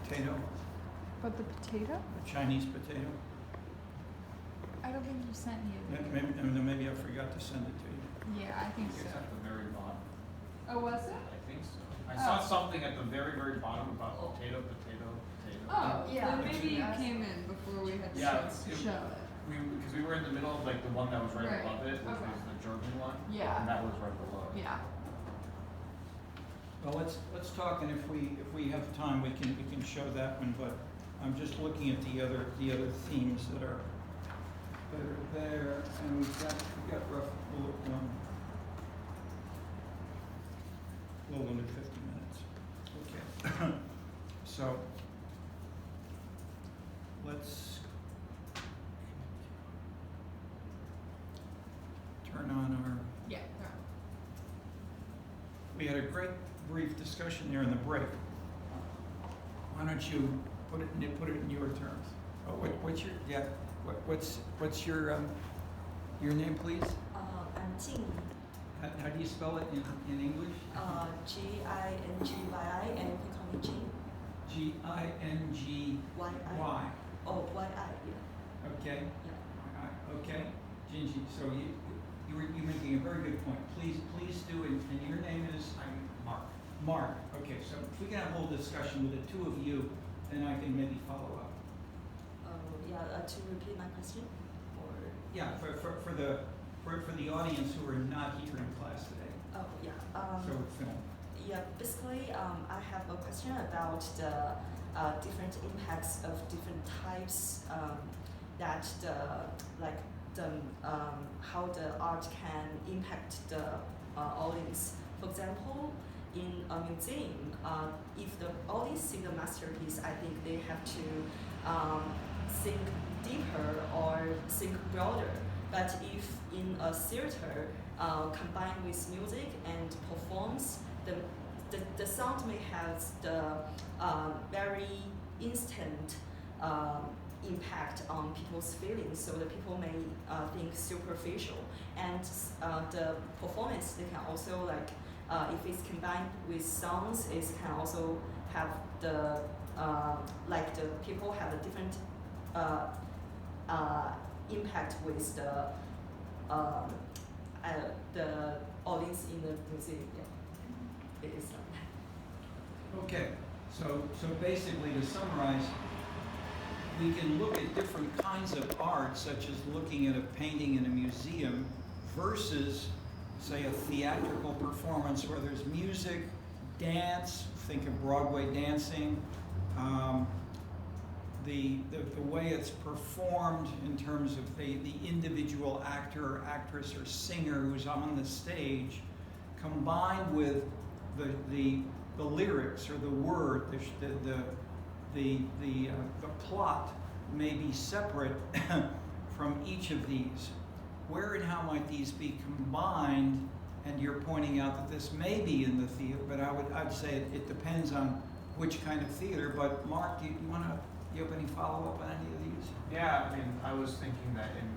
potato, But the potato? a Chinese potato. I don't think you sent me a video. Maybe I forgot to send it to you. Yeah, I think It's so. at the very bottom. Oh, was it? I think so. I Oh. saw something at the very, very bottom about potato, potato, potato. Oh, Yeah. then maybe you came in before we had Yeah, to it- show it. Because we were in the middle of like the one that was right Right. above it, which Okay. was the German one. Yeah. And that was right below. Yeah. Well, let's talk, and if we have time, we can show that one. But I'm just looking at the other themes that are there, and we've got rough a little under 50 minutes. Okay. So let's turn on our. Yeah. We had a great brief discussion there in the break. Why don't you put it in your terms? Oh, what's your name, please? I'm Jing, How do you spell it in English? G-I-N-G-Y-I, and you can call me Jing. G-I-N-G-Y. Oh, Y-I, yeah. Okay. Yeah. Okay. Gingy. So you're making a very good point. Please do. And your name is? I'm Mark. Mark. Okay. So if we can have a little discussion with the two of you, then I can maybe follow up. To repeat my question, or Yeah. For the audience who are not here in class today. oh yeah. So film. Yeah, basically, I have a question about the different impacts of different types that how the art can impact the audience. For example, in a museum, if the audience see the masterpiece, I think they have to think deeper or think broader. But if in a theater, combined with music and performance, the sound may have the very instant impact on people's feelings, so the people may think superficial. And the performance, they can also if it's combined with songs, it can also have the the people have a different impact with the audience in the museum. Yeah, it is. Okay. So basically, to summarize, we can look at different kinds of art, such as looking at a painting in a museum versus, say, a theatrical performance where there's music, dance, think of Broadway dancing, the way it's performed in terms of the individual actor or actress or singer who's on the stage, combined with the lyrics or the word, the plot may be separate from each of these. Where and how might these be combined? And you're pointing out that this may be in the theater, but I'd say it depends on which kind of theater. But Mark, do you have any follow-up on any of these? Yeah, I mean, I was thinking that in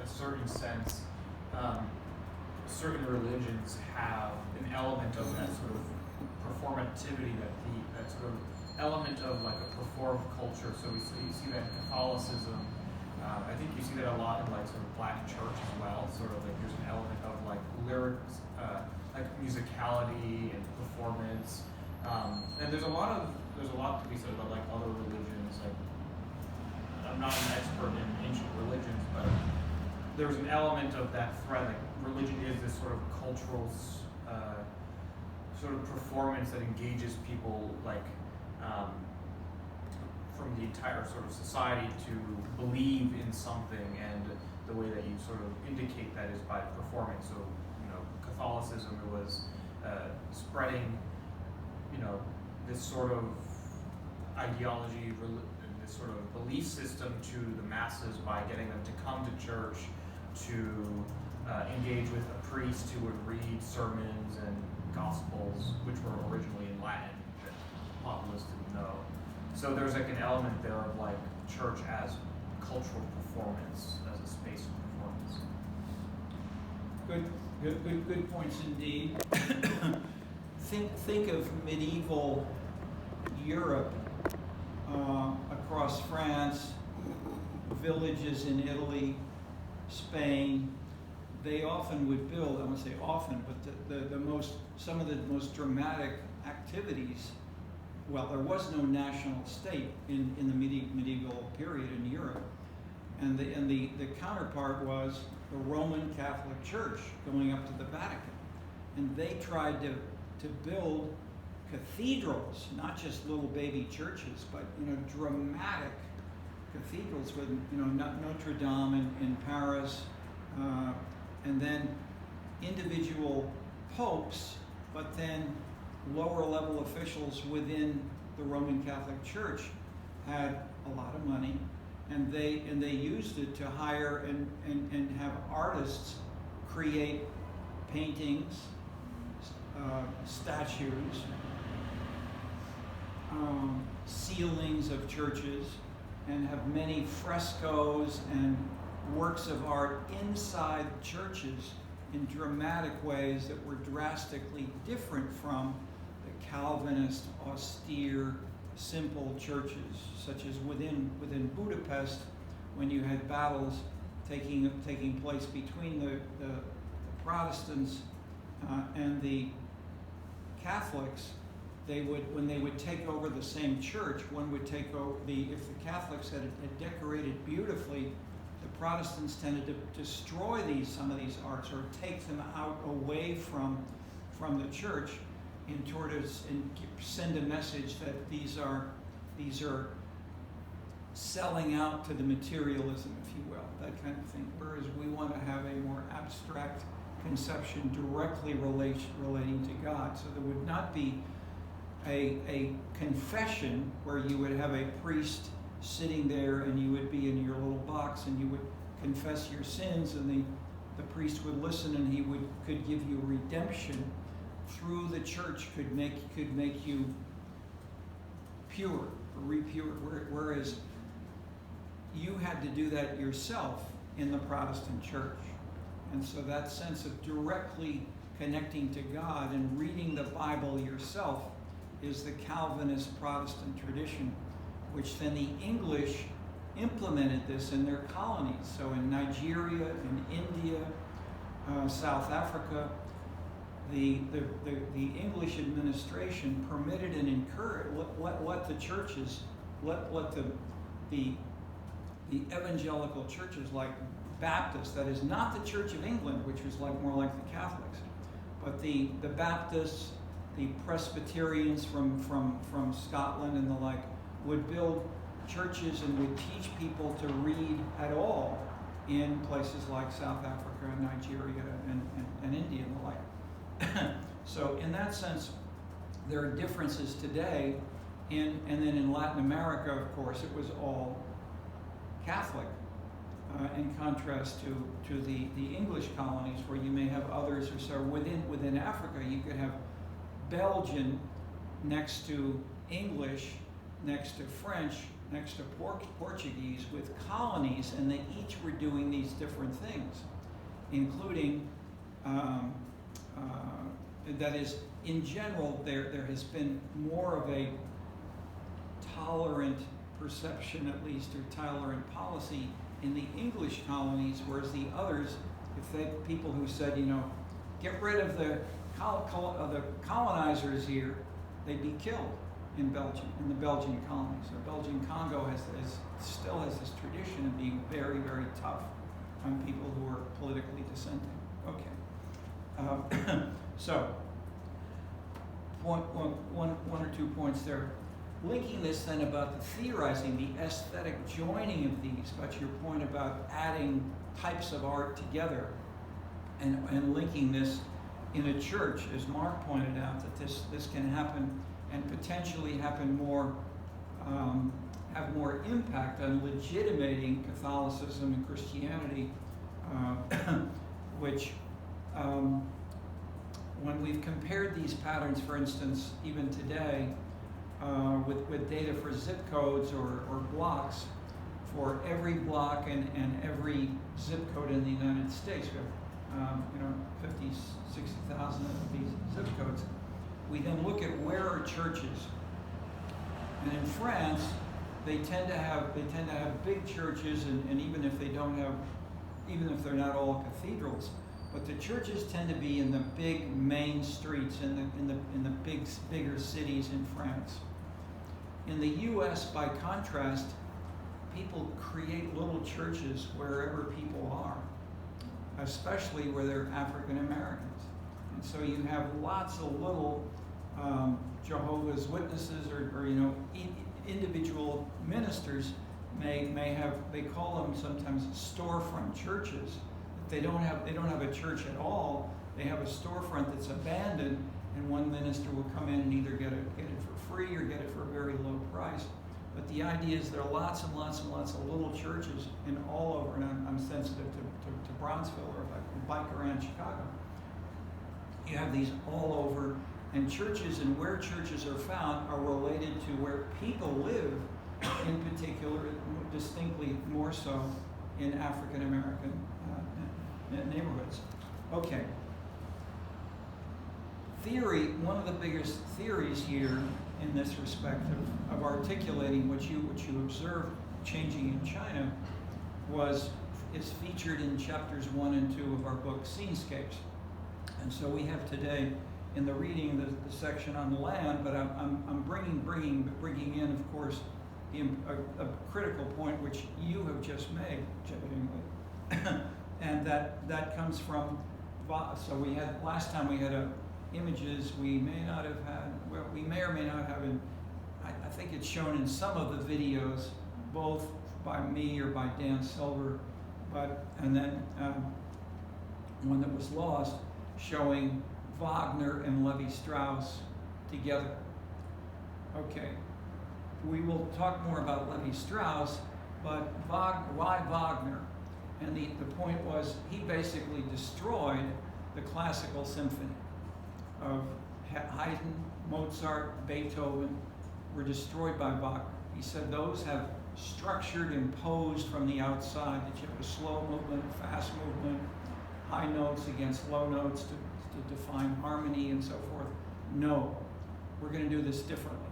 a certain sense, certain religions have an element of that sort of performativity, that sort of element of like a performed culture. So you see that in Catholicism. I think you see that a lot in like sort of Black church as well. Sort of like there's an element of like lyrics, like musicality and performance. And there's a lot to be said about like other religions. Like I'm not an expert in ancient religions, but there's an element of that thread. Like religion is this sort of cultural sort of performance that engages people like from the entire sort of society to believe in something, and the way that you sort of indicate that is by performing. So Catholicism, it was spreading this sort of ideology, this sort of belief system to the masses by getting them to come to church, to engage with a priest who would read sermons and gospels, which were originally in Latin that populace didn't know. So there's like an element there of like church as cultural performance, as a space of performance. Good points indeed. Think of medieval Europe across France, villages in Italy, Spain. They often would build, I won't say often, but some of the most dramatic activities. Well, there was no national state in the medieval period in Europe, and the counterpart was the Roman Catholic Church going up to the Vatican, and they tried to build cathedrals, not just little baby churches, but dramatic cathedrals with Notre Dame in Paris, and then individual popes, but then lower level officials within the Roman Catholic Church had a lot of money, and they used it to hire and have artists create paintings, statues, ceilings of churches, and have many frescoes and works of art inside churches in dramatic ways that were drastically different from the Calvinist, austere, simple churches, such as within Budapest, when you had battles taking place between the Protestants and the Catholics. When they would take over the same church, one would take over if the Catholics had decorated beautifully, the Protestants tended to destroy some of these arts or take them out away from the church and send a message that these are selling out to the materialism, if you will, that kind of thing. Whereas we want to have a more abstract conception directly relating to God. So there would not be a confession where you would have a priest sitting there and you would be in your little box and you would confess your sins, and the priest would listen, and he could give you redemption through the church, could make you pure or repure, whereas you had to do that yourself in the Protestant church. And so that sense of directly connecting to God and reading the Bible yourself is the Calvinist Protestant tradition, which then the English implemented this in their colonies. So in Nigeria, in India, South Africa, the English administration permitted and encouraged, let the churches, let the evangelical churches like Baptist, that is not the Church of England, which was more like the Catholics, but the Baptists, the Presbyterians from Scotland and the like, would build churches and would teach people to read at all in places like South Africa and Nigeria and India and the like. So in that sense, there are differences today. And then in Latin America, of course, it was all Catholic, in contrast to the English colonies, where you may have others or so. Within Africa, you could have Belgian next to English, next to French, next to Portuguese, with colonies, and they each were doing these different things, including, that is, in general, there has been more of a tolerant perception, at least, or tolerant policy in the English colonies, whereas the others, people who said, get rid of the colonizers here, they'd be killed in Belgium, in the Belgian colonies. So Belgian Congo still has this tradition of being very, very tough on people who are politically dissenting. Okay. So, one or 2 points there. Linking this then about the theorizing, the aesthetic joining of these, but your point about adding types of art together and linking this in a church, as Mark pointed out, that this can happen and potentially happen more, have more impact on legitimating Catholicism and Christianity, which when we've compared these patterns, for instance, even today, with data for zip codes or blocks, for every block and every zip code in the United States, we have 50, 60,000 of these zip codes. We then look at where are churches. And in France, they tend to have big churches, and even if they're not all cathedrals, but the churches tend to be in the big main streets, in the bigger cities in France. In the U.S., by contrast, people create little churches wherever people are, especially where they're African Americans. And so you have lots of little Jehovah's Witnesses or individual ministers may have, they call them sometimes storefront churches. They don't have a church at all. They have a storefront that's abandoned, and one minister will come in and either get it for free or get it for a very low price. But the idea is there are lots and lots and lots of little churches in all over, and I'm sensitive to Bronzeville, or if I bike around Chicago. You have these all over, and churches, and where churches are found are related to where people live, in particular, distinctly more so in African American neighborhoods. Okay. Theory, one of the biggest theories here in this respect of articulating what you observed changing in China is featured in chapters 1 and 2 of our book, Scenescapes. And so we have today in the reading the section on the land, but I'm bringing in, of course, a critical point which you have just made, and that comes from. So we had last time we had images we may not have had. Well, we may or may not have. I think it's shown in some of the videos, both by me or by Dan Silver, and then one that was lost, showing Wagner and Levi-Strauss together. Okay, we will talk more about Levi-Strauss, but why Wagner? And the point was he basically destroyed the classical symphony of Haydn, Mozart, Beethoven were destroyed by Wagner. He said those have structured, imposed from the outside, that you have a slow movement, a fast movement, high notes against low notes to define harmony and so forth. No, we're going to do this differently.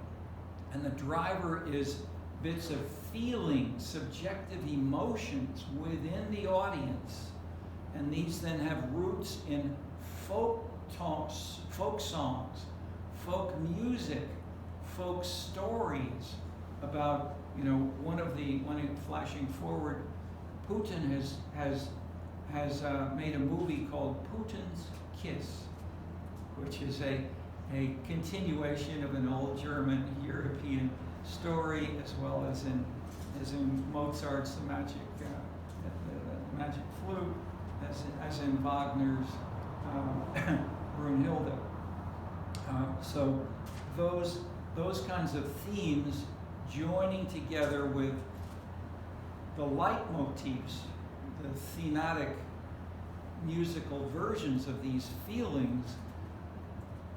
And the driver is bits of feeling, subjective emotions within the audience. And these then have roots in folk songs, folk music, folk stories about, one flashing forward, Putin has made a movie called Putin's Kiss, which is a continuation of an old German European story, as well as in Mozart's the magic flute, as in Wagner's Brunhilde. So those kinds of themes joining together with the leitmotifs, the thematic musical versions of these feelings,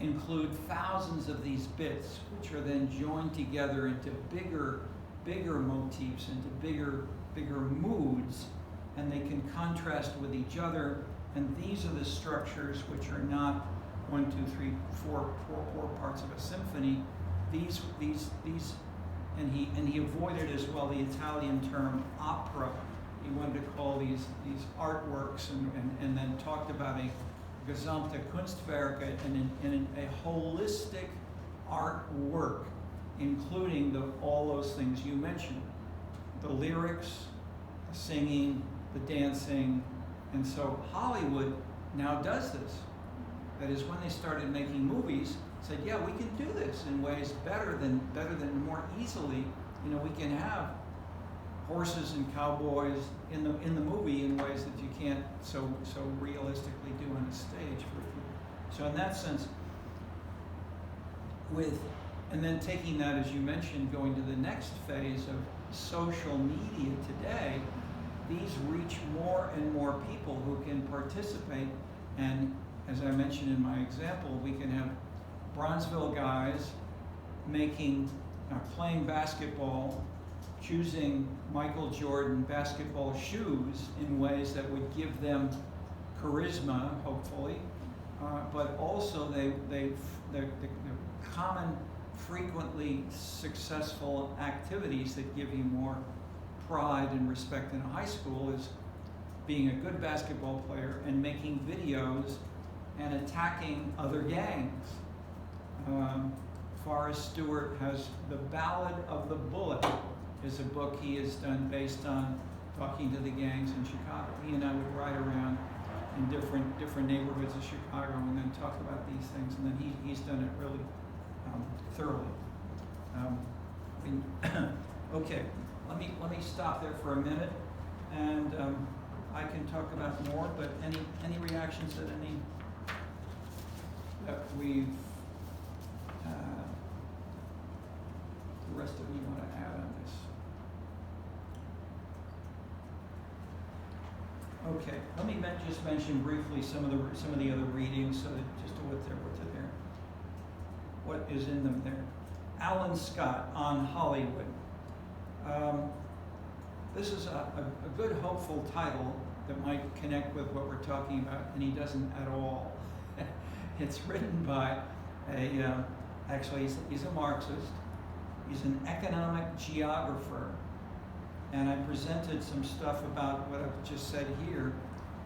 include thousands of these bits, which are then joined together into bigger motifs, into bigger moods, and they can contrast with each other. And these are the structures which are not 1, 2, 3, 4 parts of a symphony. These, and he avoided as well the Italian term opera. He wanted to call these artworks, and then talked about a gesamte Kunstwerk, and a holistic artwork, including all those things you mentioned, the lyrics, the singing, the dancing. And so Hollywood now does this. That is, when they started making movies, said, yeah, we can do this in ways better than more easily. We can have horses and cowboys in the movie in ways that you can't so realistically do on a stage. So in that sense, and then taking that, as you mentioned, going to the next phase of social media today, these reach more and more people who can participate. And as I mentioned in my example, we can have Bronzeville guys playing basketball, choosing Michael Jordan basketball shoes in ways that would give them charisma, hopefully, but also the common frequently successful activities that give you more pride and respect in a high school is being a good basketball player and making videos and attacking other gangs. Forrest Stewart has The Ballad of the Bullet, is a book he has done based on talking to the gangs in Chicago. He and I would ride around in different neighborhoods of Chicago and then talk about these things, and then he's done it really thoroughly. Okay, let me stop there for a minute, and I can talk about more. But any reactions that we've the rest of you want to add on this? Okay, let me just mention briefly some of the other readings, so that just what is in them there. Alan Scott on Hollywood. This is a good, hopeful title that might connect with what we're talking about, and he doesn't at all. It's written by actually he's a Marxist. He's an economic geographer. And I presented some stuff about what I've just said here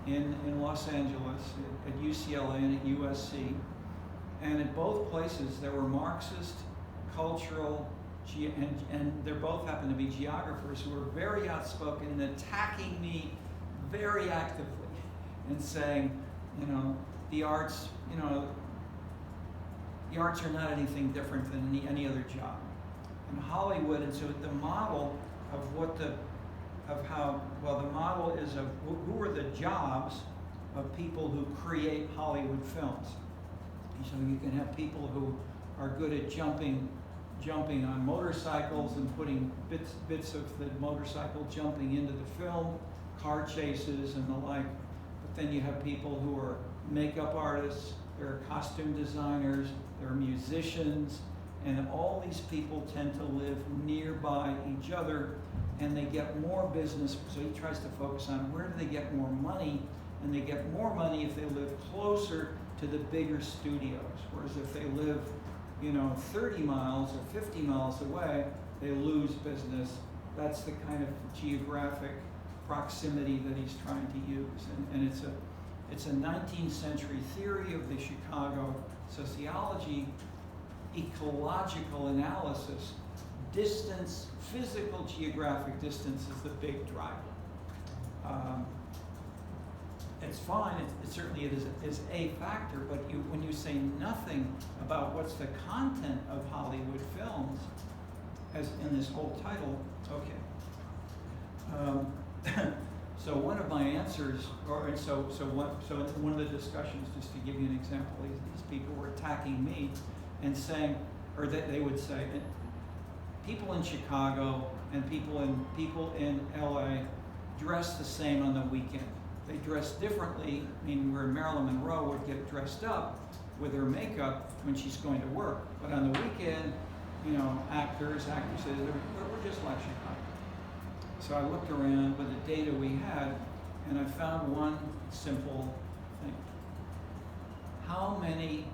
in Los Angeles, at UCLA and at USC. And at both places there were Marxist, cultural, and they both happen to be geographers who were very outspoken and attacking me very actively and saying, the arts, the arts are not anything different than any other job. And Hollywood, and so the model of the model is of who are the jobs of people who create Hollywood films. So you can have people who are good at jumping on motorcycles and putting bits of the motorcycle jumping into the film, car chases and the like. But then you have people who are makeup artists, there are costume designers, there are musicians, and all these people tend to live nearby each other, and they get more business. So he tries to focus on where do they get more money, and they get more money if they live closer to the bigger studios. Whereas if they live, 30 miles or 50 miles away, they lose business. That's the kind of geographic proximity that he's trying to use, and it's a 19th century theory of the Chicago sociology. Ecological analysis, distance, physical geographic distance is the big driver. It's fine, it certainly is a factor, but when you say nothing about what's the content of Hollywood films, as in this whole title, okay. So one of my answers, so one of the discussions, just to give you an example, these people were attacking me and saying, or that they would say, people in Chicago and people in LA dress the same on the weekend. They dress differently. I mean, where Marilyn Monroe would get dressed up with her makeup when she's going to work, but on the weekend, actors, actresses, we're just like Chicago. So I looked around with the data we had, and I found one simple thing. How many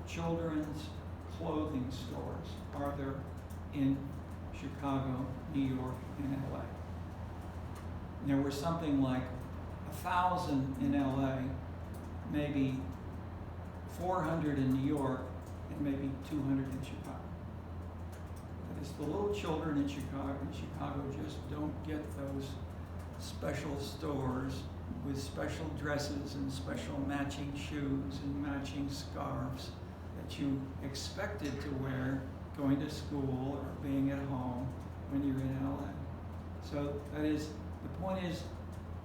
children's clothing stores are there in Chicago, New York, and LA? And there were something like 1,000 in LA, maybe 400 in New York, and maybe 200 in Chicago. That is, the little children in Chicago just don't get those special stores with special dresses and special matching shoes and matching scarves that you expected to wear going to school or being at home when you're in LA. So that is, the point is,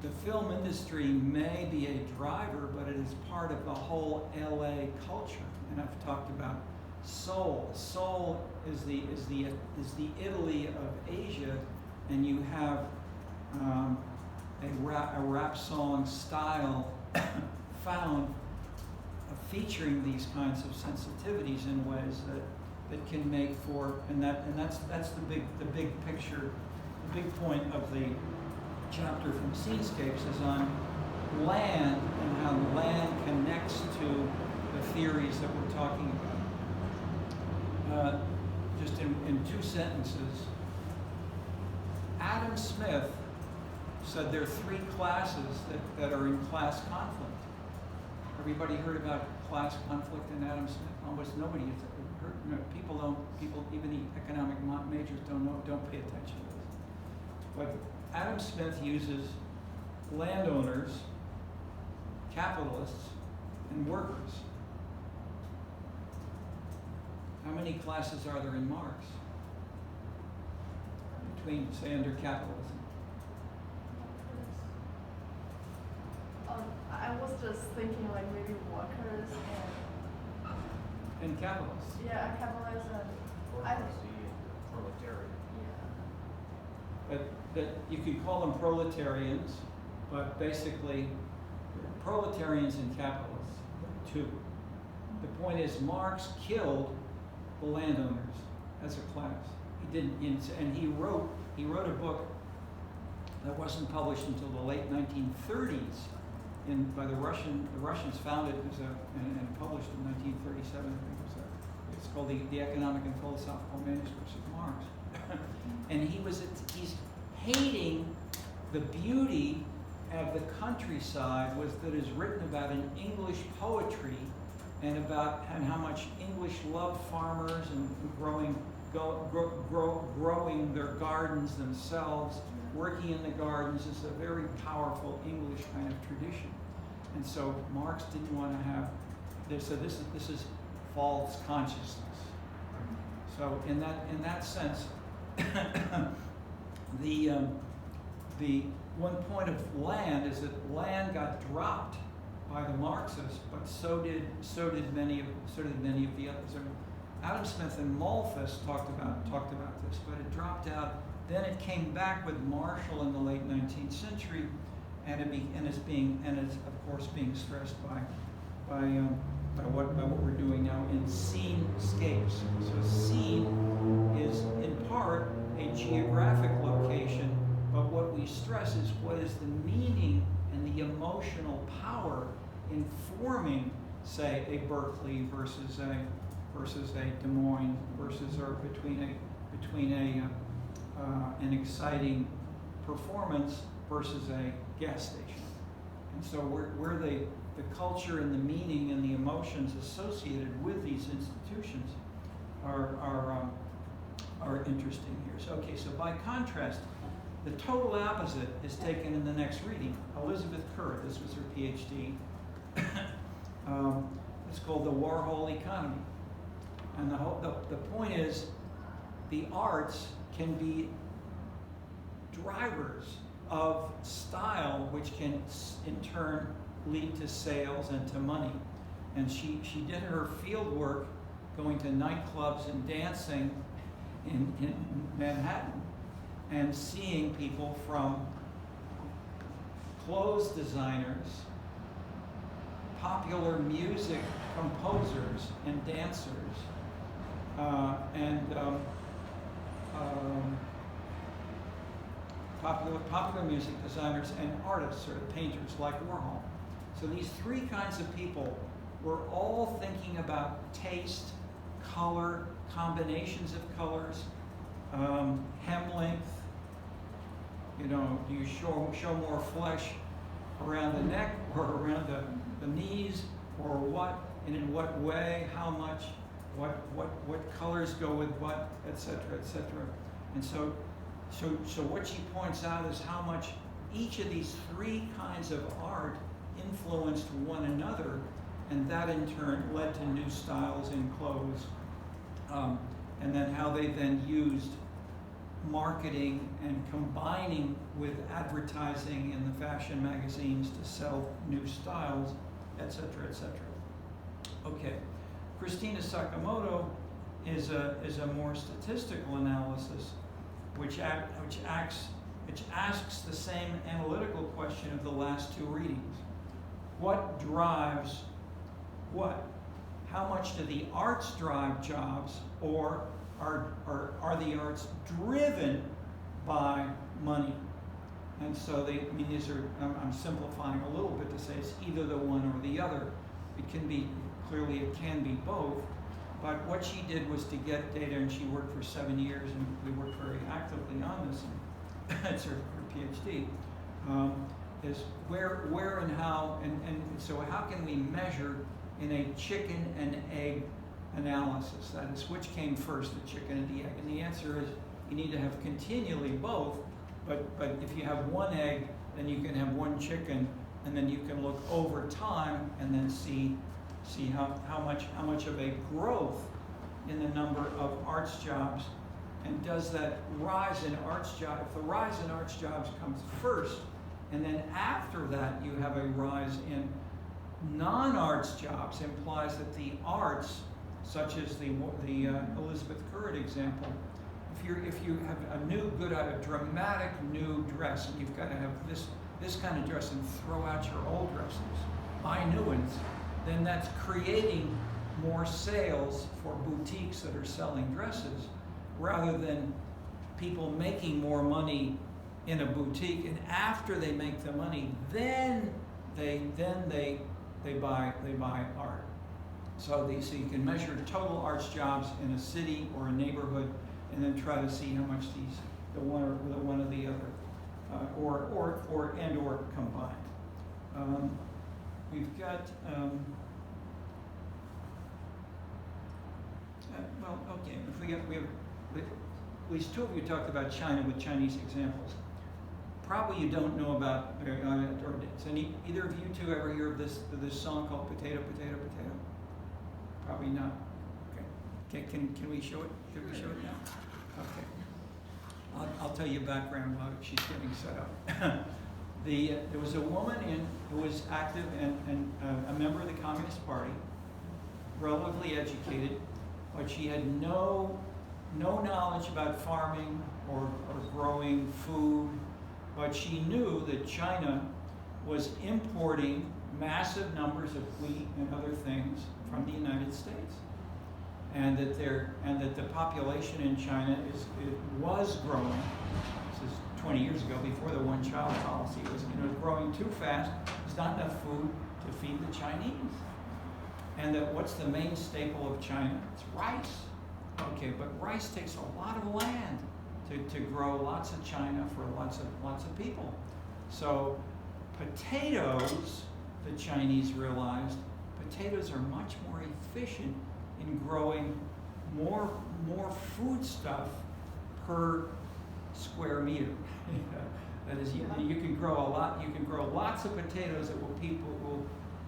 the film industry may be a driver, but it is part of the whole LA culture. And I've talked about soul. Soul is the Italy of Asia, and you have a rap song style found featuring these kinds of sensitivities in ways that can make for, and that's the big picture, the big point of the chapter from Scenescapes is on land and how land connects to the theories that we're talking about. just in 2 sentences, Adam Smith said there are 3 classes that are in class conflict. Everybody heard about class conflict in Adam Smith? Almost nobody has heard. No, people, even the economic majors don't pay attention to this. But Adam Smith uses landowners, capitalists, and workers. How many classes are there in Marx? Between, say, under capitalism? I was just thinking like maybe workers And capitalists. and capitalists and Bourgeoisie and proletariat. That you could call them proletarians, but basically proletarians and capitalists, 2. The point is Marx killed the landowners as a class. He didn't, and he wrote a book that wasn't published until the late 1930s by the Russians founded it and published in 1937. I think it's called the Economic and Philosophical Manuscripts of Marx. And he's hating the beauty of the countryside that is written about in English poetry and how much English love farmers and growing their gardens themselves. Working in the gardens is a very powerful English kind of tradition. And so Marx didn't want to have this. So this is false consciousness. So in that sense, the one point of land is that land got dropped by the Marxists, but so did many of the others. Adam Smith and Malthus talked about this, but it dropped out. Then it came back with Marshall in the late 19th century, and it's of course being stressed by what we're doing now in scenescapes. So scene is in part a geographic location, but what we stress is what is the meaning and the emotional power in forming, say, a Berkeley versus a Des Moines or between an exciting performance versus a gas station. And so where the culture and the meaning and the emotions associated with these institutions are interesting here. So by contrast, the total opposite is taken in the next reading. Elizabeth Kerr, this was her PhD. It's called the Warhol economy. And the point is, the arts can be drivers of style, which can in turn lead to sales and to money. And she did her field work going to nightclubs and dancing in Manhattan and seeing people from clothes designers, popular music composers and dancers, popular music designers and artists or painters like Warhol. So these 3 kinds of people were all thinking about taste, color, combinations of colors, hem length. You know, do you show more flesh around the neck or around the knees, or what, and in what way, how much, what colors go with what, etc., etc. And so what she points out is how much each of these 3 kinds of art influenced one another, and that in turn led to new styles in clothes, and then how they then used marketing and combining with advertising in the fashion magazines to sell new styles, etc., etc. Okay, Christina Sakamoto is a more statistical analysis, which asks the same analytical question of the last 2 readings. What drives what? How much do the arts drive jobs, or are the arts driven by money? And so these are, I'm simplifying a little bit to say it's either the one or the other. It can be, clearly it can be both. But what she did was to get data, and she worked for 7 years, and we worked very actively on this, and it's her PhD, is where and how, and so how can we measure in a chicken and egg analysis? That is, which came first, the chicken and the egg? And the answer is you need to have continually both, but if you have one egg, then you can have one chicken, and then you can look over time and then see how much of a growth in the number of arts jobs, and does that rise in arts jobs, if the rise in arts jobs comes first, and then after that you have a rise in non-arts jobs, implies that the arts, such as the Elizabeth Currid example, if you have a dramatic new dress, and you've got to have this kind of dress and throw out your old dresses, buy new ones, then that's creating more sales for boutiques that are selling dresses, rather than people making more money in a boutique, and after they make the money, then they buy art. So you can measure total arts jobs in a city or a neighborhood, and then try to see how much the one or the other, or combined. We've got well, okay. We have at least two of you talked about China with Chinese examples. Probably you don't know about, or either of you two ever hear of this song called "Potato, Potato, Potato"? Probably not. Okay. Can we show it? Can we show it now? Okay. I'll tell you background while she's getting set up. There was a woman who was active and a member of the Communist Party, relatively educated, but she had no knowledge about farming or growing food, but she knew that China was importing massive numbers of wheat and other things from the United States, and that the population in China was growing. This is 20 years ago, before the one-child policy. It was growing too fast. There's not enough food to feed the Chinese. And that what's the main staple of China? It's rice. Okay, but rice takes a lot of land to grow lots of China for lots of people. So potatoes, the Chinese realized, potatoes are much more efficient in growing more food stuff per square meter. That is, you can grow a lot. You can grow lots of potatoes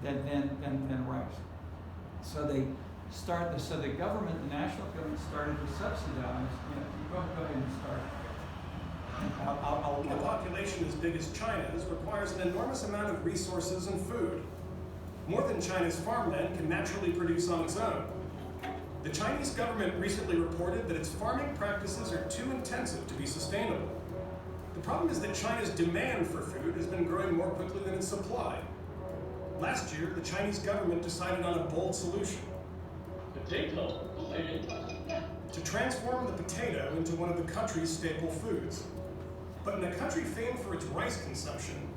that than rice. So they start. So the government, the national government, started to subsidize. Go ahead and start. A population as big as China's requires an enormous amount of resources and food. More than China's farmland can naturally produce on its own. The Chinese government recently reported that its farming practices are too intensive to be sustainable. The problem is that China's demand for food has been growing more quickly than its supply. Last year, the Chinese government decided on a bold solution. Potato? To transform the potato into one of the country's staple foods. But in a country famed for its rice consumption,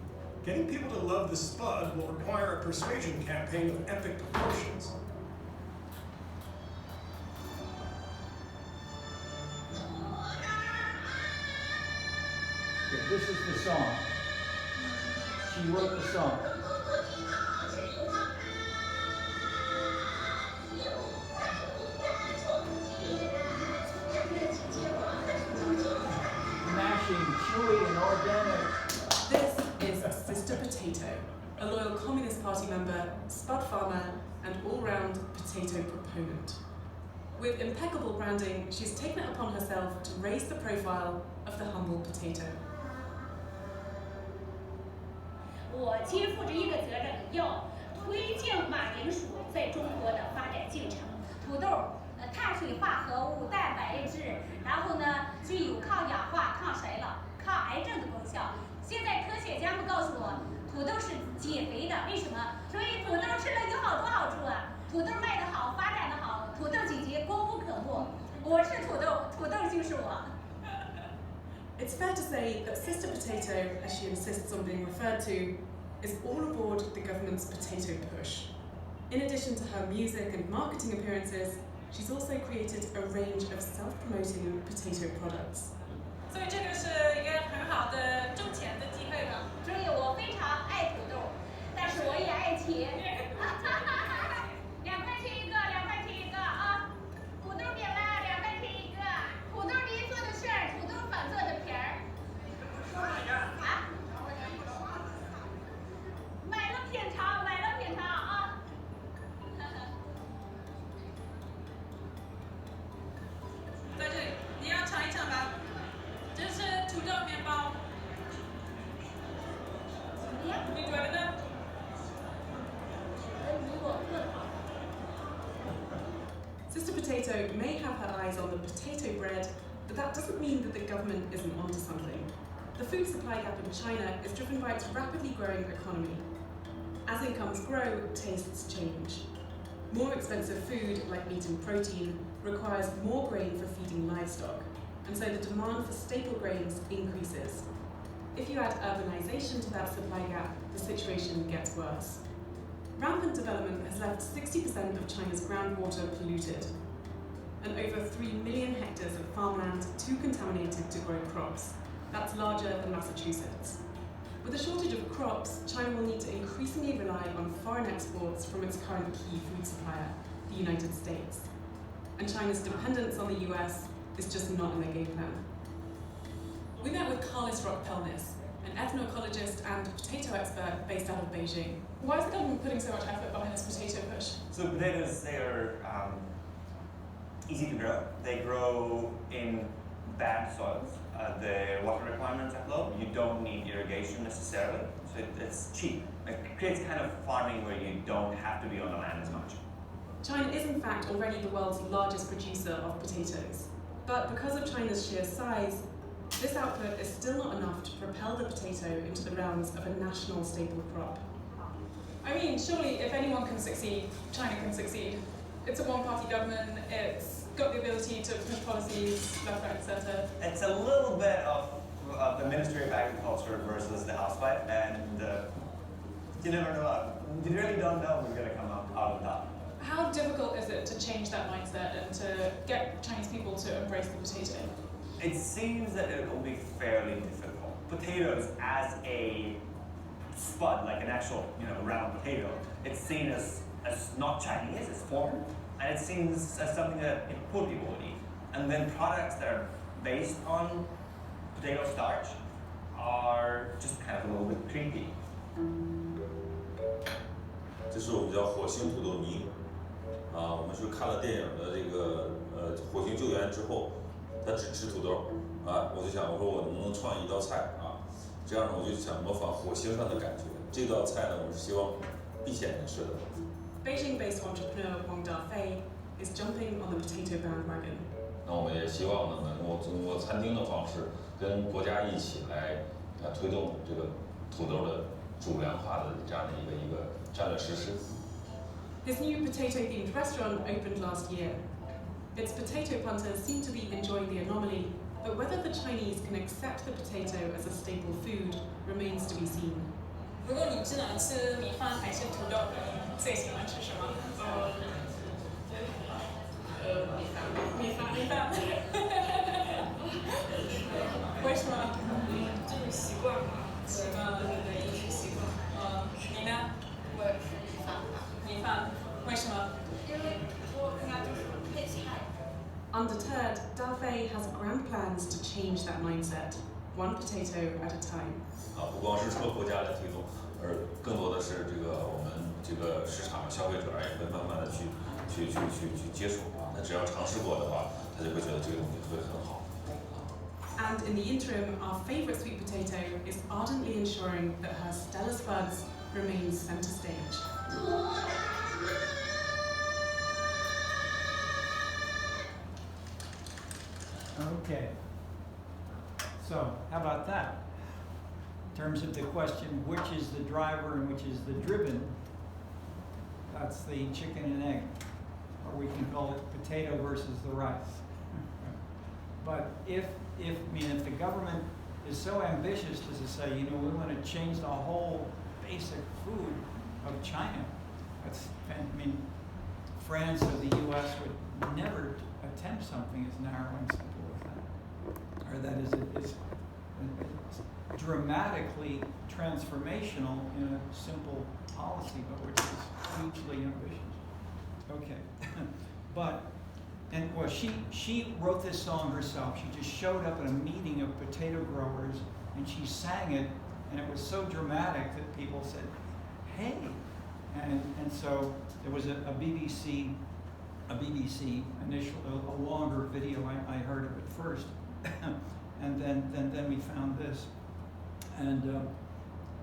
getting people to love the spud will require a persuasion campaign of epic proportions. This is the song. She wrote the song. Mashing, chewy, and organic. This is Sister Potato, a loyal Communist Party member, spud farmer, and all-round potato proponent. With impeccable branding, she's taken it upon herself to raise the profile of the humble potato. 我肩负着一个责任，要推进马铃薯在中国的发展进程。土豆，碳水化合物、蛋白质，然后呢，具有抗氧化、抗衰老、抗癌症的功效。现在科学家们告诉我，土豆是减肥的，为什么？所以土豆吃了有好多好处啊！土豆卖得好，发展得好，土豆姐姐功不可没。我是土豆，土豆就是我。 It's fair to say that Sister Potato, as she insists on being referred to, is all aboard the government's potato push. In addition to her music and marketing appearances, She's also created a range of self-promoting potato products. 所以这个是一个很好的挣钱的机会嘛。所以我非常爱土豆，但是我也爱钱。2块钱一个，2块钱一个啊！土豆点了，2块钱一个。土豆泥做的馅儿，土豆粉做的皮儿。啊？买了品尝，买了品尝啊！在这里，你要尝一尝吧。这是土豆面包。怎么样？你觉得呢？Sister Potato may have her eyes on the potato bread, but that doesn't mean that the government isn't onto something. The food supply gap in China is driven by its rapidly growing economy. As incomes grow, tastes change. More expensive food, like meat and protein, requires more grain for feeding livestock, and so the demand for staple grains increases. If you add urbanization to that supply gap, the situation gets worse. Rampant development has left 60% of China's groundwater polluted, and over 3 million hectares of farmland too contaminated to grow crops. That's larger than Massachusetts. With a shortage of crops, China will need to increasingly rely on foreign exports from its current key food supplier, the United States. And China's dependence on the US is just not in their game plan. We met with Carlos Rock-Pelnis, an ethnoecologist and potato expert based out of Beijing. Why is the government putting so much effort behind this potato push? So potatoes, they are easy to grow. They grow in bad soils. The water requirements are low. You don't need irrigation necessarily, so it's cheap. It creates kind of farming where you don't have to be on the land as much. China is in fact already the world's largest producer of potatoes. But because of China's sheer size, this output is still not enough to propel the potato into the realms of a national staple crop. I mean, surely if anyone can succeed, China can succeed. It's a one-party government, it's got the ability to push policies left, right, center. It's a little bit of the Ministry of Agriculture versus the housewife, and you never know. You really don't know who's going to come out on top. How difficult is it to change that mindset and to get Chinese people to embrace the potato? It seems that it will be fairly difficult. Potatoes as a spud, like an actual, round potato, it's seen as not Chinese, it's foreign, and it seems as something that poor people would eat. And then products that are based on potato starch are just kind of a little bit creepy. 这是我们叫火星土豆泥，我们是看了电影的这个火星救援之后，他只吃土豆，我就想我说我能不能创意一道菜这样呢我就想模仿火星上的感觉。这道菜呢我是希望避险的吃的。Beijing-based entrepreneur Wang Dafei is jumping on the potato bandwagon. 那我们也希望能够通过餐厅的方式，跟国家一起来推动这个土豆的主粮化的这样的一个战略实施。His new potato-themed restaurant opened last year. Its potato punters seem to be enjoying the anomaly, but whether the Chinese can accept the potato as a staple food remains to be seen. 如果你只能吃米饭还是土豆，你最喜欢吃什么？米饭。为什么？这是习惯嘛，习惯的饮食习惯。你呢？我也是米饭。米饭，为什么？因为我应该就是配菜。Undeterred, Dafei has grand plans to change that mindset, one potato at a time. 不光是说国家来推动，而更多的是这个我们这个市场消费者也会慢慢的去接触他只要尝试过的话，他就会觉得这个东西会很好。And in the interim, our favourite sweet potato is ardently ensuring that her stellar spuds remains centre stage. Okay. So, how about that? In terms of the question, which is the driver and which is the driven, that's the chicken and egg. Or we can call it potato versus the rice. But if the government is so ambitious as to say, we want to change the whole basic food of China, France or the US would never attempt something as narrow and simple as that. Or that is dramatically transformational in a simple policy, but which is hugely ambitious. Okay. Well, she wrote this song herself. She just showed up at a meeting of potato growers and she sang it, and it was so dramatic that people said, hey. And so there was a BBC initial, a longer video. I heard of it first. And then we found this. And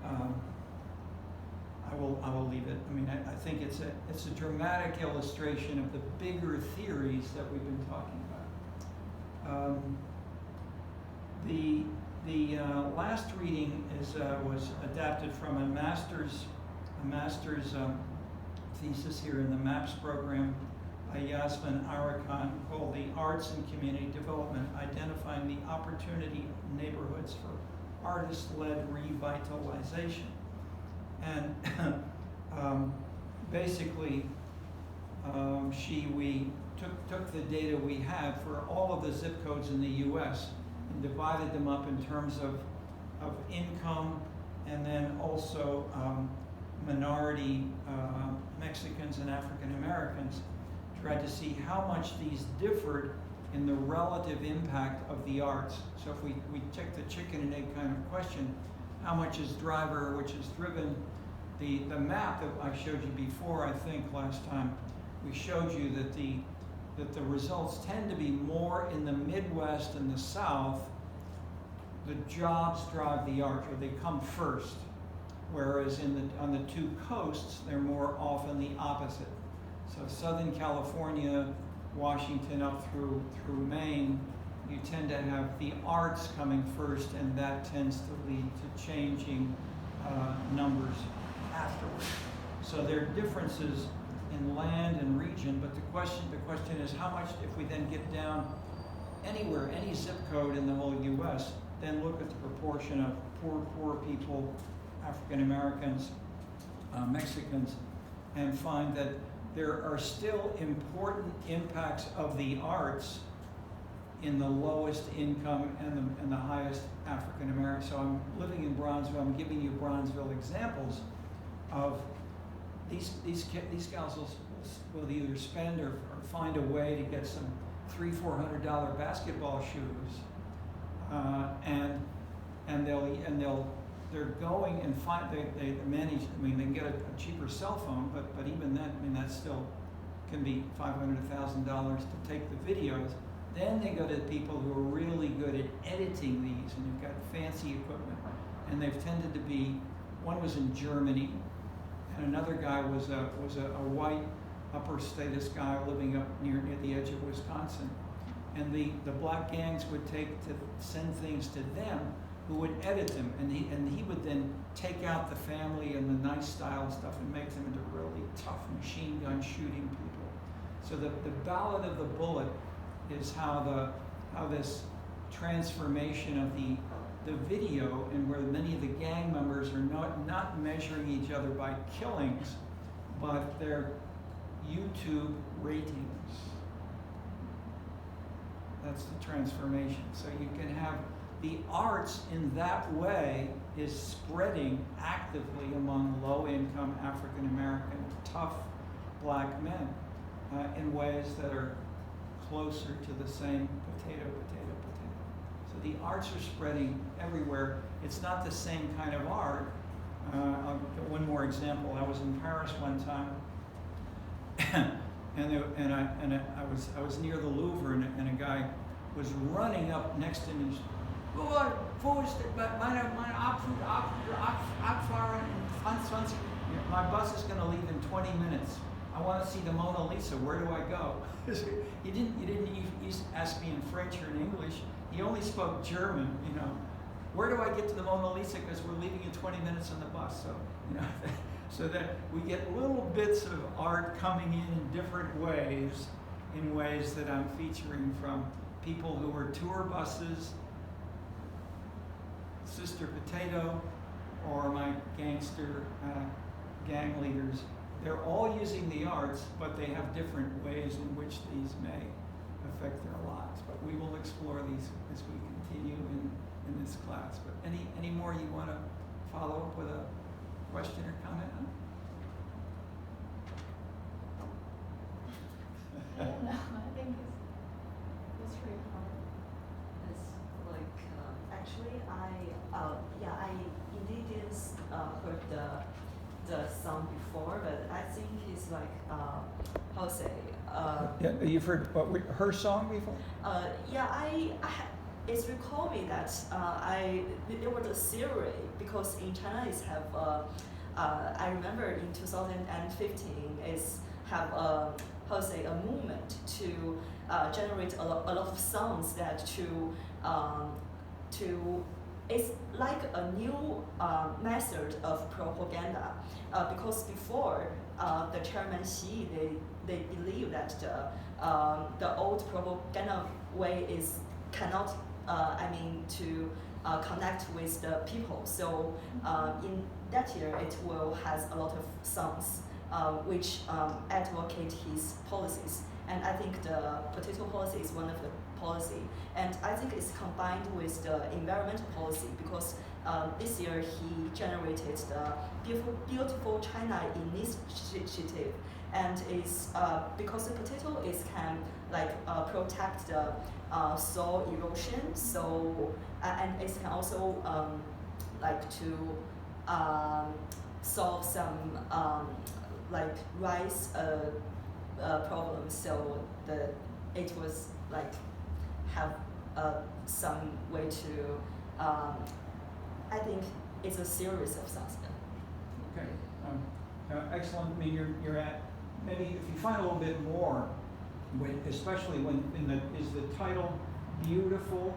I will leave it. I mean, I think it's a dramatic illustration of the bigger theories that we've been talking about. The last reading was adapted from a master's thesis here in the MAPS program by Yasmin Arakan called "The Arts and Community Development: Identifying the Opportunity Neighborhoods for Artist-Led Revitalization." And basically, we took the data we had for all of the zip codes in the U.S. and divided them up in terms of income, and then also minority Mexicans and African Americans. Tried to see how much these differed in the relative impact of the arts. So if we check the chicken and egg kind of question, how much is driver, which is driven? The map that I showed you before, I think last time, we showed you that the results tend to be more in the Midwest and the South. The jobs drive the arts, or they come first, whereas on the two coasts, they're more often the opposite. So Southern California, Washington up through Maine, you tend to have the arts coming first, and that tends to lead to changing numbers afterwards. So there are differences in land and region, but the question is how much, if we then get down anywhere, any zip code in the whole U.S., then look at the proportion of poor people, African Americans, Mexicans, and find that there are still important impacts of the arts in the lowest income and the highest African American. So I'm living in Bronzeville. I'm giving you Bronzeville examples of these gals will either spend or find a way to get some $300-400 basketball shoes, and they're going and they manage. I mean, they can get a cheaper cell phone, but even that, I mean, that still can be $500,000 to take the videos. Then they go to people who are really good at editing these, and they've got fancy equipment, and they've tended to be. One was in Germany, and another guy was a white upper status guy living up near the edge of Wisconsin, and the black gangs would send things to them, who would edit them, and he would then take out the family and the nice style stuff and make them into really tough machine gun shooting people. So the ballad of the bullet is how this transformation of the video, and where many of the gang members are not measuring each other by killings, but their YouTube ratings. That's the transformation. So you can have the arts in that way is spreading actively among low-income African American, tough black men in ways that are closer to the same potato. So the arts are spreading everywhere. It's not the same kind of art. I'll get one more example. I was in Paris one time, and I was near the Louvre, and a guy was running up next to me. My bus is going to leave in 20 minutes. I want to see the Mona Lisa. Where do I go? He didn't ask me in French or in English. He only spoke German. You know, where do I get to the Mona Lisa? Because we're leaving in 20 minutes on the bus. So you know, so that we get little bits of art coming in different ways, in ways that I'm featuring from people who are tour buses, Sister Potato, or my gangster gang leaders they're all using the arts, but they have different ways in which these may affect their lives. But we will explore these as we continue in this class. But any more you want to follow up with a question or comment on? I don't know. I think it's really hard. It's like actually I indeed did heard the song before, but I think it's like how to say Yeah, you've heard her song before? It's recall me that there was a series because in China is have I remember in 2015 is have how to say a movement to generate a lot of songs that to it's like a new method of propaganda because before the chairman Xi they believe that the old propaganda way is cannot to connect with the people. So in that year it will has a lot of songs which advocate his policies. And I think the potato policy is one of the policy. And I think it's combined with the environmental policy because this year he generated the Beautiful China initiative. And it's because the potato is can protect the soil erosion. So and it can also to solve some rice problems. So it was have some way to I think it's a series of something. Okay, excellent. I mean, you're at maybe if you find a little bit more, especially when is the title Beautiful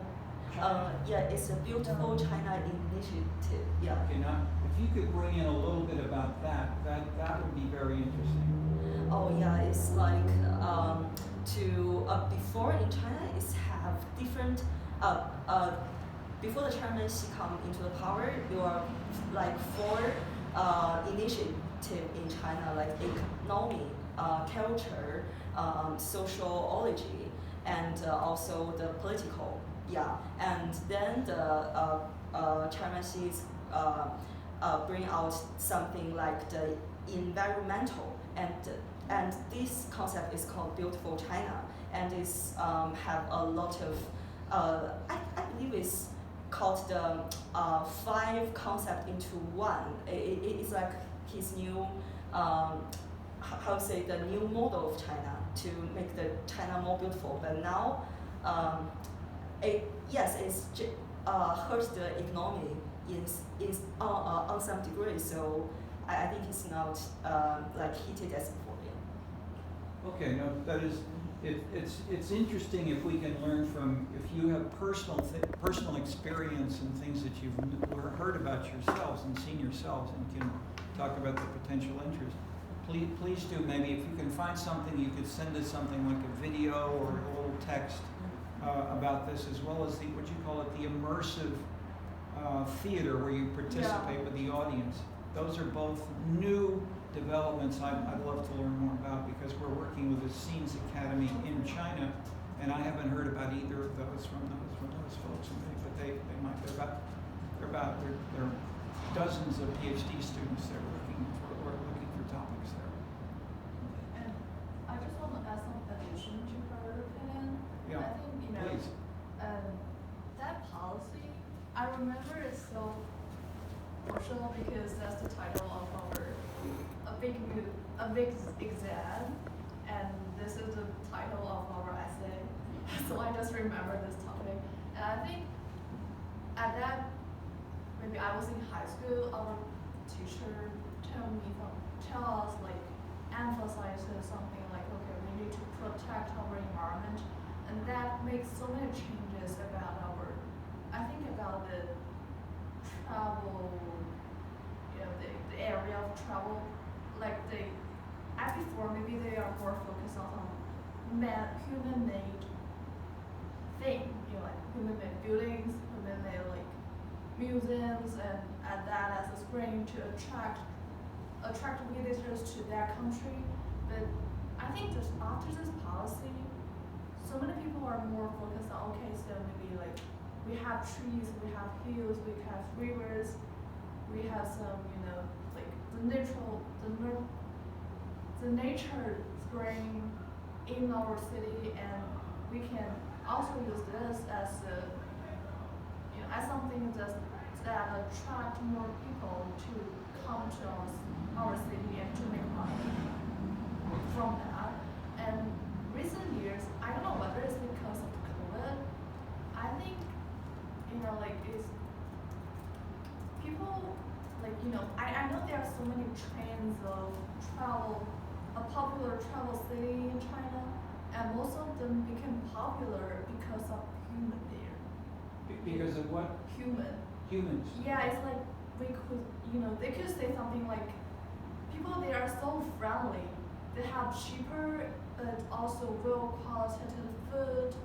China? It's a Beautiful China initiative. Yeah. Okay, now if you could bring in a little bit about that would be very interesting. Oh yeah, it's before in China is have different before the chairman Xi come into the power, there are four initiative in China economy, culture, sociology, and also the political. Yeah, and then the chairman Xi bring out something like the environmental and this concept is called Beautiful China, and it's have a lot of I believe it's called the 5 concept into one. It's like his new how to say the new model of China to make the China more beautiful. But now it's hurts the economy on some degree. So I think it's not heated as before. Yeah. Okay, no, that is it's interesting if we can learn from if you have personal experience and things that you've heard about yourselves and seen yourselves and can talk about the potential interest. Please do. Maybe if you can find something, you could send us something like a video or a little text about this, as well as what you call it, the immersive theater where you participate with the audience. Those are both new developments I'd love to learn more about because we're working with the Scenes Academy in China, and I haven't heard about either of those from those folks. But they might. There are dozens of PhD students that are looking for topics there. And I just want to add some addition to her opinion. Yeah. I think Please. that policy. I remember it's so emotional because that's the title of a big exam, and this is the title of our essay. So I just remember this topic, and I think at that maybe I was in high school. Our teacher tell us emphasizes something like, okay, we need to protect our environment, and that makes so many changes about about the travel, the area of travel. Before maybe they are more focused on human-made thing, human-made buildings, human-made museums, and add that as a spring to attract attract visitors to their country. But I think just after this policy, so many people are more focused on, okay, so maybe like we have trees, we have hills, we have rivers, we have some, you know, like the nature spring in our city, and we can also use this as a, you know, as something that attract more people to come to our city and to make money from that. And recent years, I don't know whether it's because of COVID, I think, you know, like it's people, like, you know, I know there are so many trends of travel, a popular travel city in China, and most of them became popular because of human there. Because of what? Humans. Yeah, it's like we could, you know, they could say something like, people they are so friendly. They have cheaper but also well qualitative food.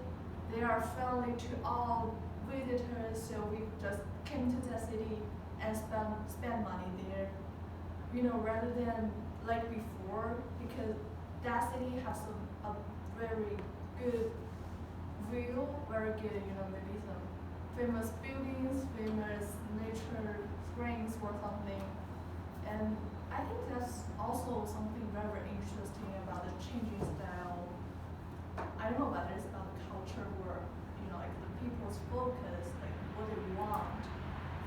They are friendly to all visitors, so we just came to the city and spend money there. You know, rather than like before, because that city has a very good view, very good, you know, maybe some famous buildings, famous nature springs or something. And I think that's also something very interesting about the changing style. I don't know whether it's about the culture or, you know, like the people's focus, like what they want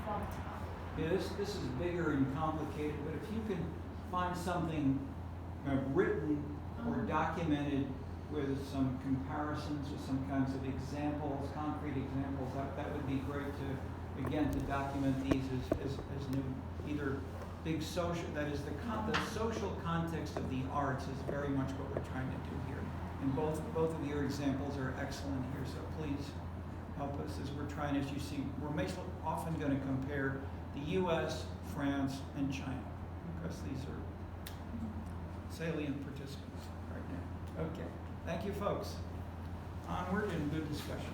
from travel. Yeah, this is bigger and complicated, but if you can find something written or documented with some comparisons with some kinds of examples, concrete examples, that would be great to, again, to document these as new, either big social, that is the social context of the arts is very much what we're trying to do here. And both of your examples are excellent here, so please help us as we're trying, as you see, we're often going to compare the US, France, and China, because these are salient participants right now. Okay, thank you folks. Onward and good discussion.